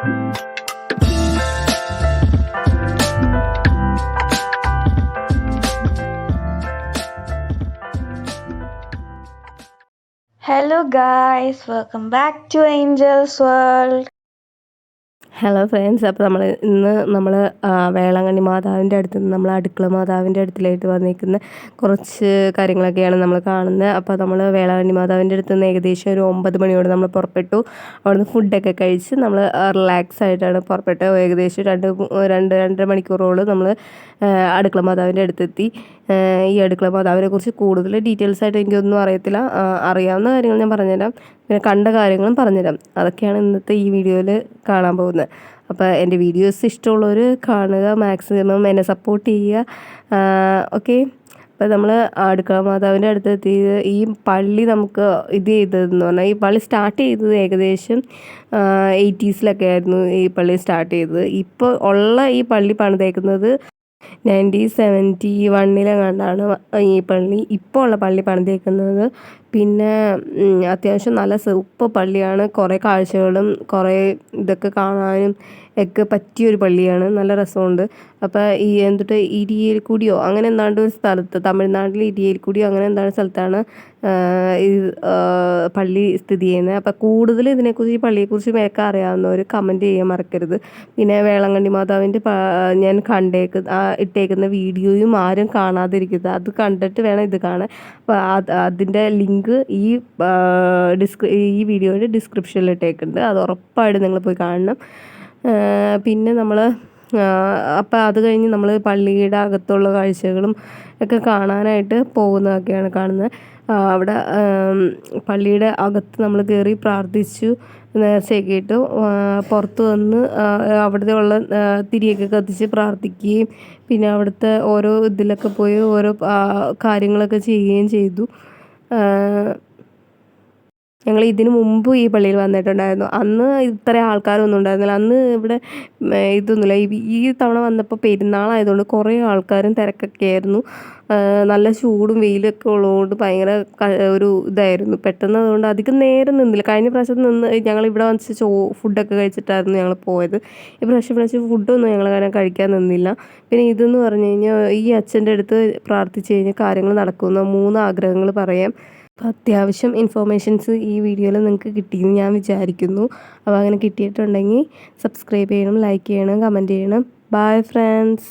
Hello guys, welcome back to Angel's World. Hello friends, അപ്പോൾ നമ്മൾ വേളാങ്കണ്ണി മാതാവിൻ്റെ അടുത്ത് നിന്ന് നമ്മൾ അടുക്കള മാതാവിൻ്റെ അടുത്തിലായിട്ട് വന്നിരിക്കുന്ന കുറച്ച് കാര്യങ്ങളൊക്കെയാണ് നമ്മൾ കാണുന്നത്. അപ്പോൾ നമ്മൾ വേളാങ്കണ്ണി മാതാവിൻ്റെ അടുത്ത് നിന്ന് ഏകദേശം ഒരു 9 മണിയോടെ നമ്മൾ പുറപ്പെട്ടു. അവിടുന്ന് ഫുഡൊക്കെ കഴിച്ച് നമ്മൾ റിലാക്സ് ആയിട്ടാണ് പുറപ്പെട്ടത്. ഏകദേശം 2-2.5 മണിക്കൂറോളം നമ്മൾ അടുക്കള മാതാവിൻ്റെ അടുത്തെത്തി. ഈ അടുക്കള മാതാവിനെ കുറിച്ച് കൂടുതൽ ഡീറ്റെയിൽസ് ആയിട്ട് എനിക്കൊന്നും അറിയത്തില്ല. അറിയാവുന്ന കാര്യങ്ങൾ ഞാൻ പറഞ്ഞുതരാം, പിന്നെ കണ്ട കാര്യങ്ങളും പറഞ്ഞുതരാം. അതൊക്കെയാണ് ഇന്നത്തെ ഈ വീഡിയോയിൽ കാണാൻ പോകുന്നത്. അപ്പോൾ എൻ്റെ വീഡിയോസ് ഇഷ്ടമുള്ളവർ കാണുക, മാക്സിമം എന്നെ സപ്പോർട്ട് ചെയ്യുക. ഓക്കെ, അപ്പോൾ നമ്മൾ അടുക്കള മാതാവിൻ്റെ അടുത്തെത്തിയത് ഈ പള്ളി നമുക്ക് ചെയ്തതെന്ന് പറഞ്ഞാൽ, ഈ പള്ളി സ്റ്റാർട്ട് ചെയ്തത് ഏകദേശം 80s ആയിരുന്നു ഈ പള്ളി സ്റ്റാർട്ട് ചെയ്തത്. ഇപ്പോൾ ഉള്ള ഈ പള്ളി പണിതേക്കുന്നത് 1971 ഈ പള്ളി ഇപ്പോൾ ഉള്ള പള്ളി പണിതേക്കുന്നത്. പിന്നെ അത്യാവശ്യം നല്ല സൂപ്പർ പള്ളിയാണ്. കുറേ കാഴ്ചകളും കുറേ ഇതൊക്കെ കാണാനും ഒക്കെ പറ്റിയൊരു പള്ളിയാണ്. നല്ല രസമുണ്ട്. അപ്പോൾ ഈ ഇരിയേൽക്കുടിയോ അങ്ങനെ എന്താണ്ട് ഒരു സ്ഥലത്ത്, തമിഴ്നാട്ടിൽ ഇരിയേൽക്കുടിയോ അങ്ങനെ എന്താണ് സ്ഥലത്താണ് ഈ പള്ളി സ്ഥിതി ചെയ്യുന്നത്. അപ്പോൾ കൂടുതൽ ഇതിനെക്കുറിച്ച്, ഈ പള്ളിയെക്കുറിച്ച് ഒക്കെ അറിയാവുന്നവർ കമൻറ്റ് ചെയ്യാൻ മറക്കരുത്. പിന്നെ വേളാങ്കണ്ണി മാതാവിൻ്റെ ഞാൻ ഇട്ടേക്കുന്ന വീഡിയോയും ആരും കാണാതിരിക്കരുത്. അത് കണ്ടിട്ട് വേണം ഇത് കാണാൻ. അപ്പോൾ അതിൻ്റെ ലിങ്ക് ഈ വീഡിയോയുടെ ഡിസ്ക്രിപ്ഷനിൽ ഇട്ടേക്കുന്നുണ്ട്. അത് ഉറപ്പായിട്ടും നിങ്ങൾ പോയി കാണണം. പിന്നെ നമ്മൾ അപ്പോൾ അത് കഴിഞ്ഞ് നമ്മൾ പള്ളിയുടെ അകത്തുള്ള കാഴ്ചകളും ഒക്കെ കാണാനായിട്ട് പോകുന്നതൊക്കെയാണ് കാണുന്നത്. അവിടെ പള്ളിയുടെ അകത്ത് നമ്മൾ കയറി പ്രാർത്ഥിച്ചു, നേർച്ചയൊക്കെ ഇട്ടു. പുറത്ത് വന്ന് അവിടുത്തെ ഉള്ള തിരിയൊക്കെ കത്തിച്ച് പ്രാർത്ഥിക്കുകയും പിന്നെ അവിടുത്തെ ഓരോ ഇതിലൊക്കെ പോയി ഓരോ കാര്യങ്ങളൊക്കെ ചെയ്യുകയും ചെയ്തു. ഞങ്ങൾ ഇതിന് മുമ്പ് ഈ പള്ളിയിൽ വന്നിട്ടുണ്ടായിരുന്നു. അന്ന് ഇത്ര ആൾക്കാരൊന്നും ഉണ്ടായിരുന്നില്ല. അന്ന് ഇവിടെ ഇതൊന്നുമില്ല. ഈ തവണ വന്നപ്പോൾ പെരുന്നാളായതുകൊണ്ട് കുറേ ആൾക്കാരും തിരക്കൊക്കെ ആയിരുന്നു. നല്ല ചൂടും വെയിലൊക്കെ ഉള്ളതുകൊണ്ട് ഭയങ്കര ഒരു ഇതായിരുന്നു. പെട്ടെന്ന് അതുകൊണ്ട് അധികം നേരം നിന്നില്ല. കഴിഞ്ഞ പ്രാവശ്യം ഞങ്ങൾ ഇവിടെ വന്നിട്ട് ഫുഡൊക്കെ കഴിച്ചിട്ടായിരുന്നു ഞങ്ങൾ പോയത്. ഈ പ്രാവശ്യം ഫുഡൊന്നും ഞങ്ങൾ അങ്ങനെ കഴിക്കാൻ നിന്നില്ല. പിന്നെ ഇതെന്ന് പറഞ്ഞു കഴിഞ്ഞാൽ, ഈ അച്ഛൻ്റെ അടുത്ത് പ്രാർത്ഥിച്ച് കഴിഞ്ഞാൽ കാര്യങ്ങൾ നടക്കുന്ന 3 ആഗ്രഹങ്ങൾ പറയാം. അത്യാവശ്യം ഇൻഫോർമേഷൻസ് ഈ വീഡിയോയിൽ നിങ്ങൾക്ക് കിട്ടിയെന്ന് ഞാൻ വിചാരിക്കുന്നു. അപ്പോൾ അങ്ങനെ കിട്ടിയിട്ടുണ്ടെങ്കിൽ സബ്സ്ക്രൈബ് ചെയ്യണം, ലൈക്ക് ചെയ്യണം, കമൻറ്റ് ചെയ്യണം. Bye friends.